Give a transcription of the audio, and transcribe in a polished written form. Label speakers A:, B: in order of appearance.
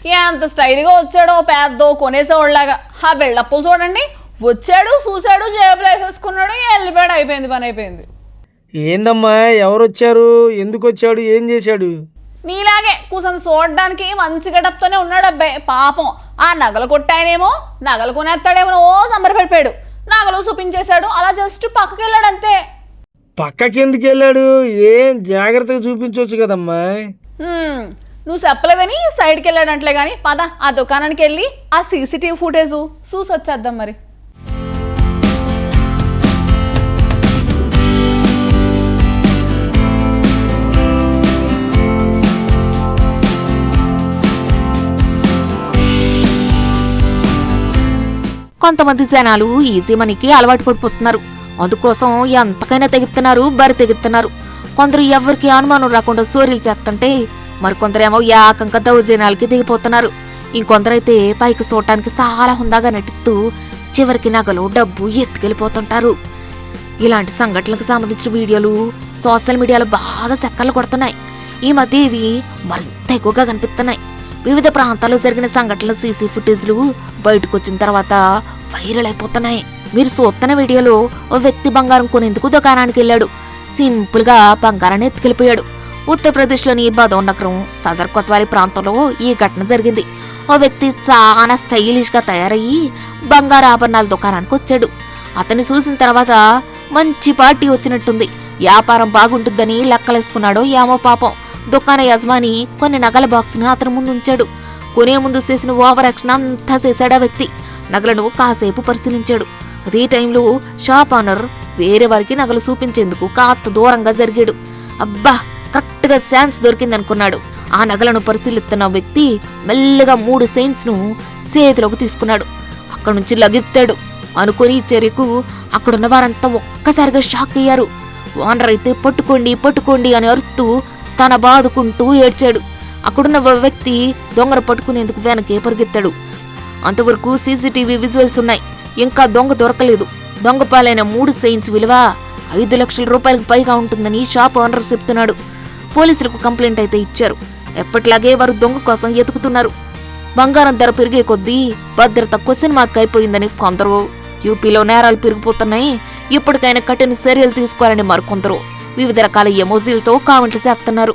A: ఎంత స్టైల్గా వచ్చాడో, పెద్ద కొనేసేవాళ్ళలాగా. ఆ బిల్డప్పులు చూడండి. వచ్చాడు, చూశాడు, జేబులో వేసేసుకున్నాడు, వెళ్ళిపోయాడు. అయిపోయింది, పని అయిపోయింది.
B: ఏందమ్మా, ఎవరు వచ్చారు, ఎందుకు వచ్చాడు, ఏం చేశాడు?
A: నీలాగే కూర్చొని చూడడానికి మంచి గడపతోనే ఉన్నాడు అబ్బాయి. పాపం ఆ నగలు కొట్టాయనేమో, నగలు కొనేస్తాడేమో ఓ సంబరపడిపోయాడు. నగలు చూపించేశాడు, అలా జస్ట్ పక్కకి వెళ్ళాడు అంతే.
B: పక్కకి ఎందుకు వెళ్ళాడు? ఏం జాగ్రత్తగా చూపించవచ్చు కదమ్మా.
A: నువ్వు చెప్పలేదని సైడ్కి వెళ్ళాడంటలే కానీ పద ఆ దుకాణానికి వెళ్ళి ఆ సీసీటీవీ ఫుటేజ్ చూసి వచ్చేద్దాం మరి.
C: కొంతమంది జనాలు ఈజీ మనీకి అలవాటు పడిపోతున్నారు. అందుకోసం ఎంతకైనా తెగుతున్నారు, బరి తెగుతున్నారు. కొందరు ఎవరికి అనుమానం రాకుండా సోరీలు చేస్తుంటే మరికొందరేమో ఏకంగా దౌర్జన్యాలకి దిగిపోతున్నారు. ఇంకొందరైతే పైకి చూడటానికి చాలా హుందాగా నటిస్తూ చివరికి నగలు, డబ్బు ఎత్తుకెళ్ళిపోతుంటారు. ఇలాంటి సంఘటనలకు సంబంధించిన వీడియోలు సోషల్ మీడియాలో బాగా చక్కర్లు కొడుతున్నాయి. ఈ మధ్య ఇవి మరింత ఎక్కువగా కనిపిస్తున్నాయి. వివిధ ప్రాంతాల్లో జరిగిన సంఘటనల సీసీ ఫుటేజ్లు బయటకు వచ్చిన తర్వాత వైరల్ అయిపోతున్నాయి. మీరు చూస్తున్న వీడియోలో ఓ వ్యక్తి బంగారం కొనేందుకు దుకాణానికి వెళ్ళాడు. సింపుల్ గా బంగారాన్ని ఎత్తుకెళ్ళిపోయాడు. ఉత్తరప్రదేశ్లోని బదౌన్ నగరం సదర్ కొత్వాలి ప్రాంతంలో ఈ ఘటన జరిగింది. ఓ వ్యక్తి చాలా స్టైలిష్ గా తయారయ్యి బంగారు ఆభరణాల దుకాణానికి వచ్చాడు. అతన్ని చూసిన తర్వాత మంచి పార్టీ వచ్చినట్టుంది. వ్యాపారం బాగుంటుందని లెక్కలేసుకున్నాడో ఏమో పాపం. దుకాణ యజమాని కొన్ని నగల బాక్స్ ని అతని ముందు ఉంచాడు. కొనే ముందు చేసిన ఓవర్ యాక్షన్ అంతా చేశాడు ఆ వ్యక్తి. నగలను కాసేపు పరిశీలించాడు. అదే టైంలో షాప్ ఓనర్ వేరే వారికి నగలు చూపించేందుకు కాస్త దూరంగా జరిగాడు. అబ్బా, కరెక్ట్ గా ఛాన్స్ దొరికిందనుకున్నాడు. ఆ నగలను పరిశీలిస్తున్న వ్యక్తి మెల్లగా 3 చైన్స్ ను చేతిలోకి తీసుకున్నాడు. అక్కడి నుంచి లగెత్తాడు. అనుకుని చర్యకు అక్కడున్న వారంతా ఒక్కసారిగా షాక్ అయ్యారు. ఓనర్ అయితే పట్టుకోండి పట్టుకోండి అని అరుస్తూ తన బాదుకుంటూ ఏడ్చాడు. అక్కడున్న వ్యక్తి దొంగను పట్టుకునేందుకు వెనకే పరిగెత్తాడు. అంతవరకు సీసీటీవీ విజువల్స్ ఉన్నాయి. ఇంకా దొంగ దొరకలేదు. దొంగ పాలైన 3 చైన్స్ విలువ 5 లక్షల రూపాయలకు పైగా ఉంటుందని షాప్ ఓనర్ చెప్తున్నాడు. పోలీసులకు కంప్లైంట్ అయితే ఇచ్చారు. ఎప్పట్లాగే వారు దొంగ కోసం ఎతుకుతున్నారు. బంగారం ధర పెరిగే కొద్దీ భద్రత క్వశ్చన్ మార్క్ అయిపోయిందని కొందరు, యూపీలో నేరాలు పెరిగిపోతున్నాయి, ఇప్పటికైనా కఠిన చర్యలు తీసుకోవాలని మరికొందరు వివిధ రకాల ఎమోజీలతో కామెంట్లు చేస్తున్నారు.